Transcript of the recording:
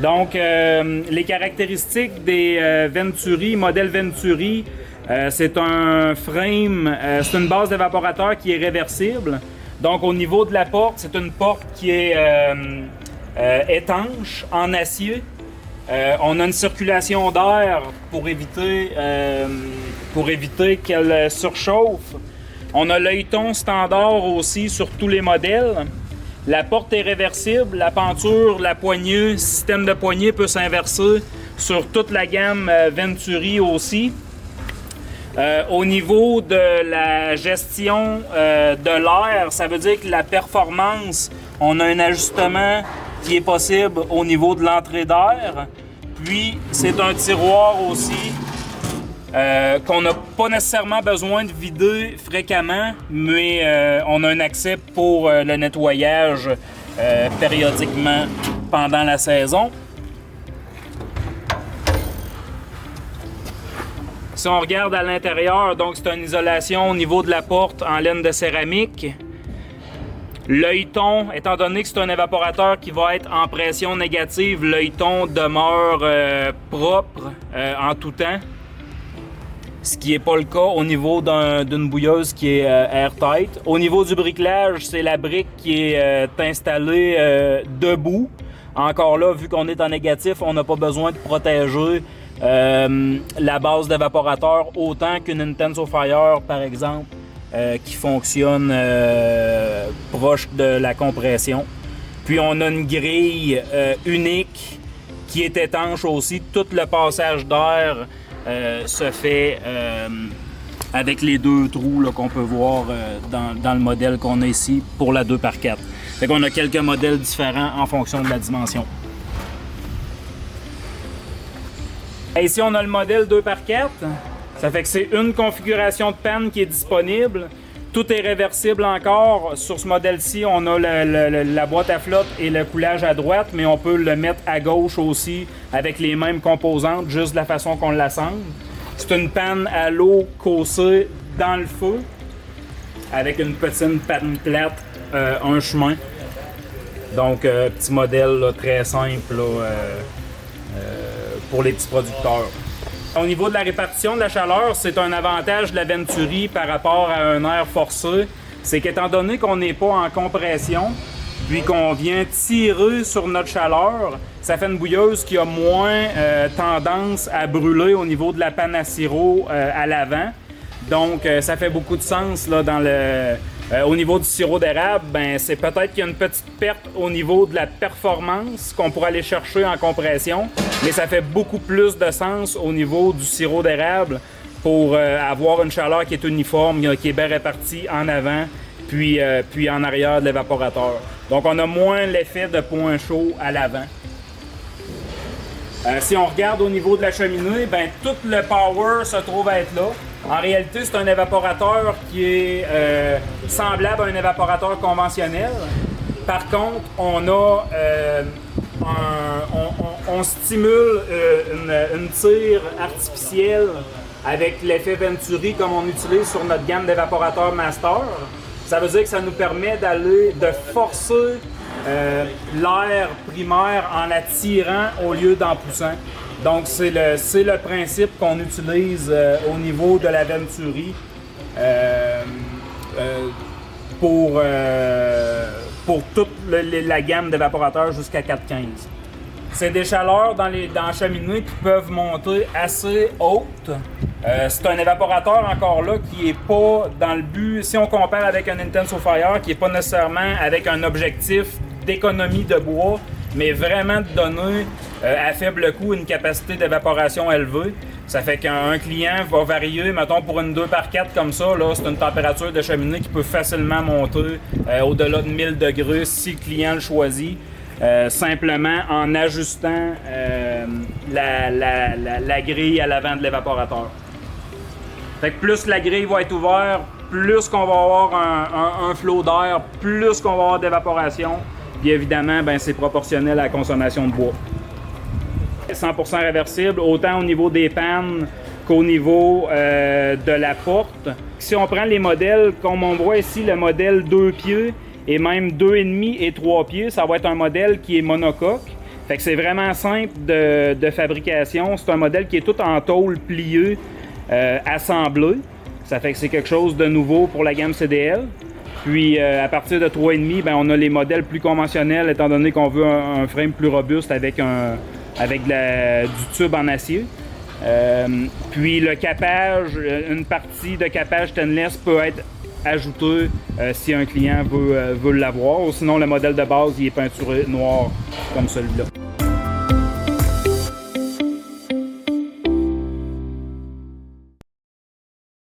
Donc, les caractéristiques des Venturi, modèle Venturi, c'est un frame, c'est une base d'évaporateur qui est réversible. Donc, au niveau de la porte, c'est une porte qui est étanche, en acier. On a une circulation d'air pour éviter qu'elle surchauffe. On a l'œilleton standard aussi sur tous les modèles. La porte est réversible, la penture, la poignée, système de poignée peut s'inverser sur toute la gamme Venturi aussi. Au niveau de la gestion de l'air, ça veut dire que la performance, on a un ajustement qui est possible au niveau de l'entrée d'air. Puis, c'est un tiroir aussi qu'on n'a pas nécessairement besoin de vider fréquemment, mais on a un accès pour le nettoyage périodiquement pendant la saison. Si on regarde à l'intérieur, donc c'est une isolation au niveau de la porte en laine de céramique. L'œilleton, étant donné que c'est un évaporateur qui va être en pression négative, l'œilleton demeure propre en tout temps. Ce qui n'est pas le cas au niveau d'une bouilleuse qui est airtight. Au niveau du bricolage, c'est la brique qui est installée debout. Encore là, vu qu'on est en négatif, on n'a pas besoin de protéger la base d'évaporateur autant qu'une Intensifier, par exemple, qui fonctionne proche de la compression. Puis on a une grille unique qui est étanche aussi. Tout le passage d'air se fait avec les deux trous qu'on peut voir dans le modèle qu'on a ici pour la 2x4. Fait qu'on a quelques modèles différents en fonction de la dimension. Et ici, on a le modèle 2x4. Ça fait que c'est une configuration de panne qui est disponible. Tout est réversible encore. Sur ce modèle-ci, on a la boîte à flotte et le coulage à droite, mais on peut le mettre à gauche aussi avec les mêmes composantes, juste de la façon qu'on l'assemble. C'est une panne à l'eau cassée dans le feu avec une petite panne plate, un chemin. Donc, petit modèle là, très simple là, pour les petits producteurs. Au niveau de la répartition de la chaleur, c'est un avantage de la Venturi par rapport à un air forcé. C'est qu'étant donné qu'on n'est pas en compression, puis qu'on vient tirer sur notre chaleur, ça fait une bouilleuse qui a moins tendance à brûler au niveau de la panne à sirop à l'avant. Donc, ça fait beaucoup de sens là, dans au niveau du sirop d'érable. Ben, c'est peut-être qu'il y a une petite perte au niveau de la performance qu'on pourrait aller chercher en compression, mais ça fait beaucoup plus de sens au niveau du sirop d'érable pour avoir une chaleur qui est uniforme, qui est bien répartie en avant, puis en arrière de l'évaporateur. Donc, on a moins l'effet de point chaud à l'avant. Si on regarde au niveau de la cheminée, ben, tout le power se trouve à être là. En réalité, c'est un évaporateur qui est semblable à un évaporateur conventionnel. Par contre, on stimule une tire artificielle avec l'effet Venturi comme on utilise sur notre gamme d'évaporateurs Master. Ça veut dire que ça nous permet de forcer l'air primaire en attirant au lieu d'en poussant. Donc, c'est le principe qu'on utilise au niveau de la Venturi pour toute la gamme d'évaporateurs jusqu'à 415. C'est des chaleurs dans la cheminée qui peuvent monter assez hautes. C'est un évaporateur encore là qui n'est pas dans le but, si on compare avec un Intensifier, qui n'est pas nécessairement avec un objectif d'économie de bois, mais vraiment de donner à faible coût une capacité d'évaporation élevée. Ça fait qu'un client va varier, mettons pour une 2x4 comme ça, là, c'est une température de cheminée qui peut facilement monter au-delà de 1000 degrés si le client le choisit, simplement en ajustant la grille à l'avant de l'évaporateur. Fait que plus la grille va être ouverte, plus qu'on va avoir un flot d'air, plus qu'on va avoir d'évaporation. Puis évidemment, ben, c'est proportionnel à la consommation de bois. 100% réversible, autant au niveau des pannes qu'au niveau de la porte. Si on prend les modèles, comme on voit ici, le modèle 2 pieds et même 2,5 et 3 pieds, ça va être un modèle qui est monocoque. Fait que c'est vraiment simple de fabrication. C'est un modèle qui est tout en tôle pliée, assemblé. Ça fait que c'est quelque chose de nouveau pour la gamme CDL. Puis à partir de 3,5, ben, on a les modèles plus conventionnels, étant donné qu'on veut un frame plus robuste avec du tube en acier. Puis le capage, une partie de capage stainless peut être ajoutée si un client veut l'avoir. Sinon, le modèle de base il est peinturé noir comme celui-là.